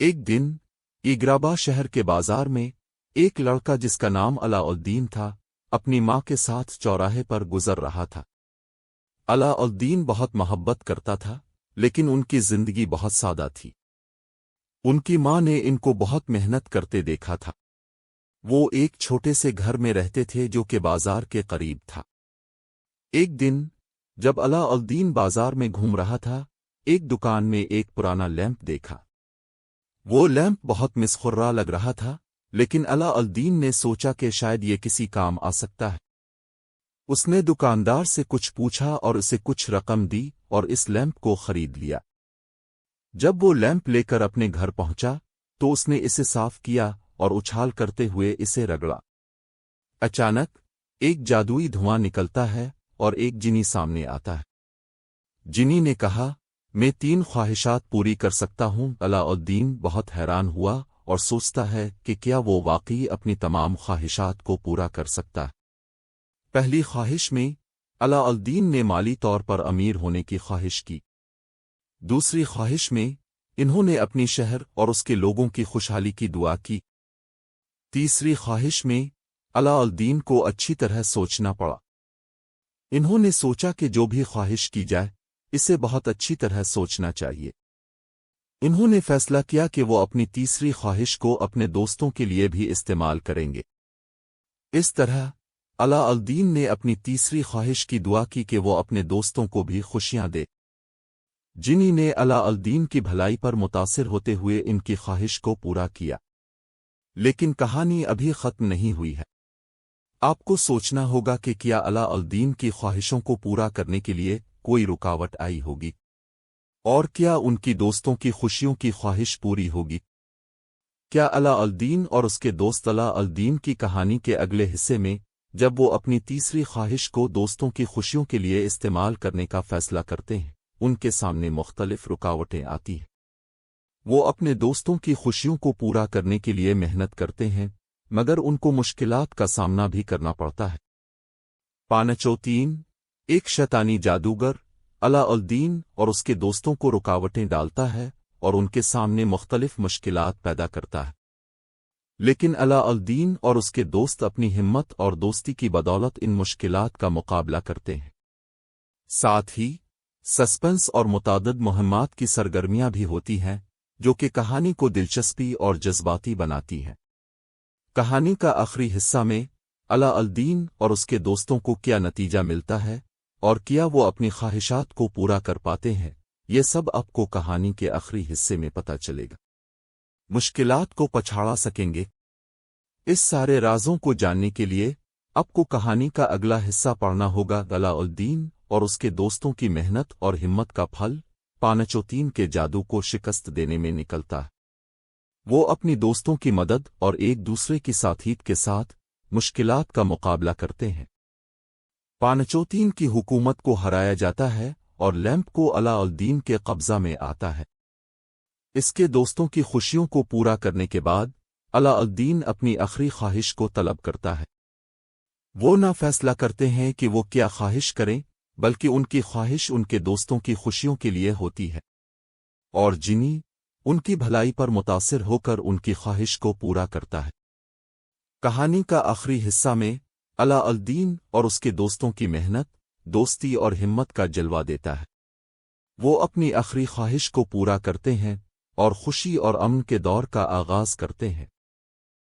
ایک دن ایگرابا شہر کے بازار میں ایک لڑکا جس کا نام علاء الدین تھا اپنی ماں کے ساتھ چوراہے پر گزر رہا تھا۔ علاء الدین بہت محبت کرتا تھا، لیکن ان کی زندگی بہت سادہ تھی۔ ان کی ماں نے ان کو بہت محنت کرتے دیکھا تھا۔ وہ ایک چھوٹے سے گھر میں رہتے تھے جو کہ بازار کے قریب تھا۔ ایک دن جب علاء الدین بازار میں گھوم رہا تھا، ایک دکان میں ایک پرانا لیمپ دیکھا۔ وہ لیمپ بہت مسخرا لگ رہا تھا، لیکن علاء الدین نے سوچا کہ شاید یہ کسی کام آ سکتا ہے۔ اس نے دکاندار سے کچھ پوچھا اور اسے کچھ رقم دی اور اس لیمپ کو خرید لیا۔ جب وہ لیمپ لے کر اپنے گھر پہنچا تو اس نے اسے صاف کیا اور اچھال کرتے ہوئے اسے رگڑا۔ اچانک ایک جادوئی دھواں نکلتا ہے اور ایک جنی سامنے آتا ہے۔ جنی نے کہا، میں 3 خواہشات پوری کر سکتا ہوں۔ علاء الدین بہت حیران ہوا اور سوچتا ہے کہ کیا وہ واقعی اپنی تمام خواہشات کو پورا کر سکتا ہے۔ پہلی خواہش میں علاء الدین نے مالی طور پر امیر ہونے کی خواہش کی۔ دوسری خواہش میں انہوں نے اپنی شہر اور اس کے لوگوں کی خوشحالی کی دعا کی۔ تیسری خواہش میں علاء الدین کو اچھی طرح سوچنا پڑا۔ انہوں نے سوچا کہ جو بھی خواہش کی جائے اسے بہت اچھی طرح سوچنا چاہیے۔ انہوں نے فیصلہ کیا کہ وہ اپنی تیسری خواہش کو اپنے دوستوں کے لیے بھی استعمال کریں گے۔ اس طرح علاء الدین نے اپنی تیسری خواہش کی دعا کی کہ وہ اپنے دوستوں کو بھی خوشیاں دے۔ جنی نے علاء الدین کی بھلائی پر متاثر ہوتے ہوئے ان کی خواہش کو پورا کیا۔ لیکن کہانی ابھی ختم نہیں ہوئی ہے۔ آپ کو سوچنا ہوگا کہ کیا علاء الدین کی خواہشوں کو پورا کرنے کے لیے کوئی رکاوٹ آئی ہوگی، اور کیا ان کی دوستوں کی خوشیوں کی خواہش پوری ہوگی؟ کیا علاء الدین اور اس کے دوست علاء الدین کی کہانی کے اگلے حصے میں جب وہ اپنی تیسری خواہش کو دوستوں کی خوشیوں کے لیے استعمال کرنے کا فیصلہ کرتے ہیں، ان کے سامنے مختلف رکاوٹیں آتی ہیں؟ وہ اپنے دوستوں کی خوشیوں کو پورا کرنے کے لیے محنت کرتے ہیں، مگر ان کو مشکلات کا سامنا بھی کرنا پڑتا ہے۔ پانچوتین ایک شیطانی جادوگر علاء الدین اور اس کے دوستوں کو رکاوٹیں ڈالتا ہے اور ان کے سامنے مختلف مشکلات پیدا کرتا ہے، لیکن علاء الدین اور اس کے دوست اپنی ہمت اور دوستی کی بدولت ان مشکلات کا مقابلہ کرتے ہیں۔ ساتھ ہی سسپنس اور متعدد مہمات کی سرگرمیاں بھی ہوتی ہیں جو کہ کہانی کو دلچسپی اور جذباتی بناتی ہیں۔ کہانی کا آخری حصہ میں علاء الدین اور اس کے دوستوں کو کیا نتیجہ ملتا ہے اور کیا وہ اپنی خواہشات کو پورا کر پاتے ہیں، یہ سب آپ کو کہانی کے آخری حصے میں پتہ چلے گا۔ مشکلات کو پچھاڑا سکیں گے؟ اس سارے رازوں کو جاننے کے لیے آپ کو کہانی کا اگلا حصہ پڑھنا ہوگا۔ علاء الدین اور اس کے دوستوں کی محنت اور ہمت کا پھل پانچوتین کے جادو کو شکست دینے میں نکلتا ہے۔ وہ اپنی دوستوں کی مدد اور ایک دوسرے کی ساتھیت کے ساتھ مشکلات کا مقابلہ کرتے ہیں۔ پانچوتین کی حکومت کو ہرایا جاتا ہے اور لیمپ کو علاء الدین کے قبضہ میں آتا ہے۔ اس کے دوستوں کی خوشیوں کو پورا کرنے کے بعد علاء الدین اپنی آخری خواہش کو طلب کرتا ہے۔ وہ نہ فیصلہ کرتے ہیں کہ وہ کیا خواہش کریں، بلکہ ان کی خواہش ان کے دوستوں کی خوشیوں کے لیے ہوتی ہے، اور جنی ان کی بھلائی پر متاثر ہو کر ان کی خواہش کو پورا کرتا ہے۔ کہانی کا آخری حصہ میں علاء الدین اور اس کے دوستوں کی محنت، دوستی اور ہمت کا جلوہ دیتا ہے۔ وہ اپنی آخری خواہش کو پورا کرتے ہیں اور خوشی اور امن کے دور کا آغاز کرتے ہیں۔